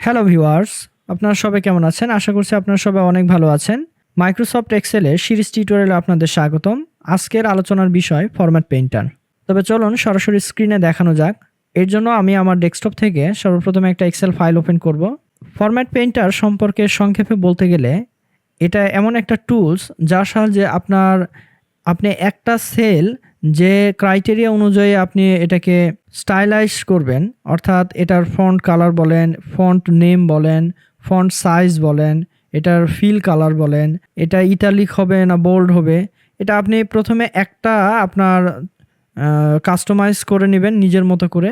Hello viewers, আপনারা সবাই কেমন আছেন? আশা করছি আপনারা সবাই অনেক ভালো আছেন। মাইক্রোসফট এক্সেলের সিরিজ টিউটোরিয়ালে আপনাদের স্বাগতম। আজকের আলোচনার বিষয় ফরম্যাট পেইন্টার। তবে চলুন সরাসরি স্ক্রিনে দেখানো যাক। এর জন্য আমি আমার ডেস্কটপ থেকে সর্বপ্রথমে একটা এক্সেল ফাইল ওপেন করব। ফরম্যাট পেইন্টার সম্পর্কে সংক্ষেপে বলতে গেলে এটা এমন একটা টুলস যার সাহায্যে আপনি একটা সেল যে ক্রাইটেরিয়া অনুযায়ী আপনি এটাকে স্টাইলাইজ করবেন, অর্থাৎ এটার ফন্ট কালার বলেন, ফন্ট নেম বলেন, ফন্ট সাইজ বলেন, এটার ফিল কালার বলেন, এটা ইটালিক হবে না বোল্ড হবে, এটা আপনি প্রথমে একটা আপনার কাস্টমাইজ করে নেবেন নিজের মতো করে।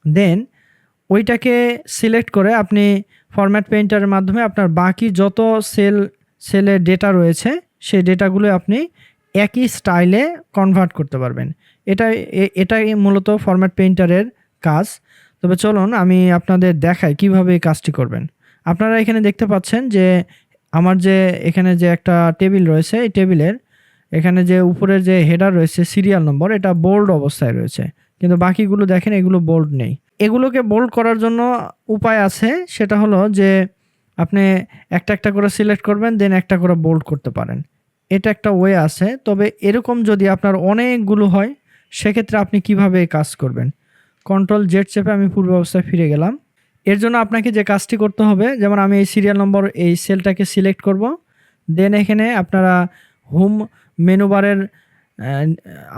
দেন ওইটাকে সিলেক্ট করে আপনি ফরম্যাট পেইন্টারের মাধ্যমে আপনার বাকি যত সেলের ডেটা রয়েছে সেই ডেটাগুলো আপনি একই স্টাইলে কনভার্ট করতে পারবেন। এটাই মূলত ফরম্যাট পেইন্টারের কাজ। তবে চলুন আমি আপনাদের দেখাই কিভাবে এই কাজটি করবেন। আপনারা এখানে দেখতে পাচ্ছেন যে আমার যে এখানে যে একটা টেবিল রয়েছে, এই টেবিলের এখানে যে উপরের যে হেডার রয়েছে সিরিয়াল নম্বর, এটা বোল্ড অবস্থায় রয়েছে, কিন্তু বাকিগুলো দেখেন এগুলো বোল্ড নেই। এগুলোকে বোল্ড করার জন্য উপায় আছে, সেটা হলো যে আপনি একটা একটা করে সিলেক্ট করবেন, দেন একটা করে বোল্ড করতে পারেন। এটা একটা ওয়ে আছে। তবে এরকম যদি আপনার অনেকগুলো হয় সেক্ষেত্রে আপনি কিভাবে কাজ করবেন? কন্ট্রোল জেড চেপে আমি পূর্ব অবস্থায় ফিরে গেলাম। এর জন্য আপনাকে যে কাজটি করতে হবে, যেমন আমি এই সিরিয়াল নম্বর এই সেলটাকে সিলেক্ট করব। দেন এখানে আপনারা হোম মেনু বারের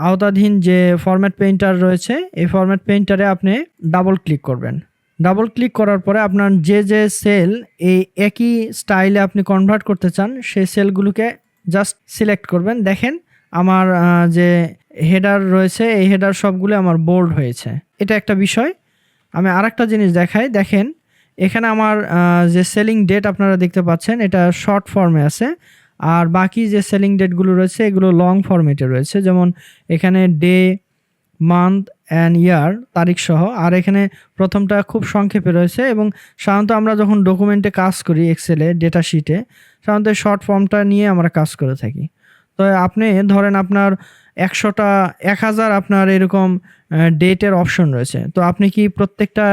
আওতাধীন যে ফরম্যাট পেইন্টার রয়েছে, এই ফরম্যাট পেইন্টারে আপনি ডাবল ক্লিক করবেন। ডাবল ক্লিক করার পরে আপনার যে সেল এই একই স্টাইলে আপনি কনভার্ট করতে চান সেই সেলগুলোকে জাস্ট সিলেক্ট করবেন। দেখেন আমার যে হেডার রয়েছে এই হেডার সবগুলো আমার বোল্ড হয়েছে। এটা একটা বিষয়। আমি আরেকটা জিনিস দেখাই। দেখেন এখানে আমার যে সেলিং ডেট আপনারা দেখতে পাচ্ছেন এটা শর্ট ফর্মে আছে, আর বাকি যে সেলিং ডেটগুলো রয়েছে এগুলো লং ফরম্যাটে রয়েছে। যেমন এখানে ডে, মান্থ অ্যান্ড ইয়ার, তারিখ সহ। আর এখানে প্রথমটা খুব সংক্ষেপে রয়েছে। এবং সাধারণত আমরা যখন ডকুমেন্টে কাজ করি এক্সেলে ডেটা শিটে সাধারণত শর্ট ফর্মটা নিয়ে আমরা কাজ করে থাকি। তো আপনি ধরেন আপনার 1000 আপনার এরকম ডেটের অপশন রয়েছে, তো আপনি কি প্রত্যেকটা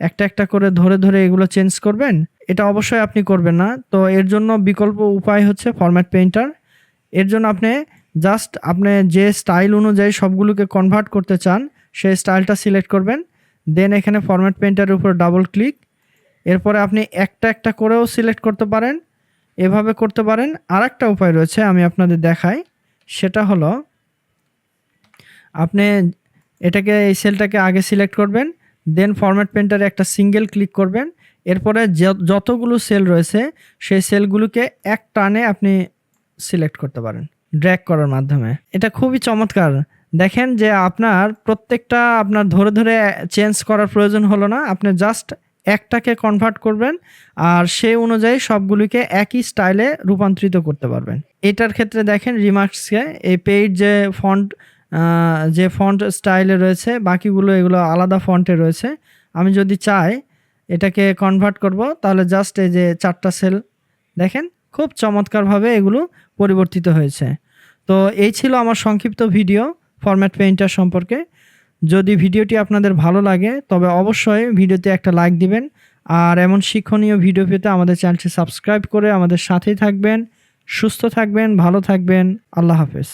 একটা একটা করে ধরে এগুলো চেঞ্জ করবেন? এটা অবশ্যই আপনি করবেন না। তো এর জন্য বিকল্প উপায় হচ্ছে ফরম্যাট পেইন্টার। এর জন্য আপনি জাস্ট আপনি যে স্টাইল অনুযায়ী সবগুলোকে কনভার্ট করতে চান সেই স্টাইলটা সিলেক্ট করবেন। দেন এখানে ফরম্যাট পেইন্টারের উপর ডাবল ক্লিক। এরপরে আপনি একটা একটা করেও সিলেক্ট করতে পারেন, এভাবে করতে পারেন। আরেকটা উপায় রয়েছে, আমি আপনাদের দেখাই। সেটা হলো আপনি এটাকে এই সেলটাকে আগে সিলেক্ট করবেন, দেন ফরম্যাট পেইন্টারে একটা সিঙ্গেল ক্লিক করবেন। এরপরে যতগুলো সেল রয়েছে সেই সেলগুলোকে এক টানে আপনি সিলেক্ট করতে পারেন ড্র্যাগ করার মাধ্যমে। এটা খুবই চমৎকার। দেখেন যে আপনার প্রত্যেকটা আপনার ধরে চেঞ্জ করার প্রয়োজন হলো না, আপনি জাস্ট একটাকে কনভার্ট করবেন আর সেই অনুযায়ী সবগুলিকে একই স্টাইলে রূপান্তরিত করতে পারবেন। এটার ক্ষেত্রে দেখেন রিমার্কসকে এই পেইড যে ফন্ট স্টাইলে রয়েছে বাকিগুলো এগুলো আলাদা ফন্টে রয়েছে। আমি যদি চাই এটাকে কনভার্ট করব তাহলে জাস্ট এই যে 4টা সেল দেখেন খুব চমৎকারভাবে এগুলো পরিবর্তিত হয়েছে। তো এই ছিল আমার সংক্ষিপ্ত ভিডিও ফরম্যাট পেইন্টার সম্পর্কে। যদি ভিডিওটি আপনাদের ভালো লাগে তবে অবশ্যই ভিডিওতে একটা লাইক দিবেন, আর এমন শিক্ষণীয় ভিডিও পেতে আমাদের চ্যানেলটি সাবস্ক্রাইব করে আমাদের সাথেই থাকবেন। সুস্থ থাকবেন, ভালো থাকবেন। আল্লাহ হাফেজ।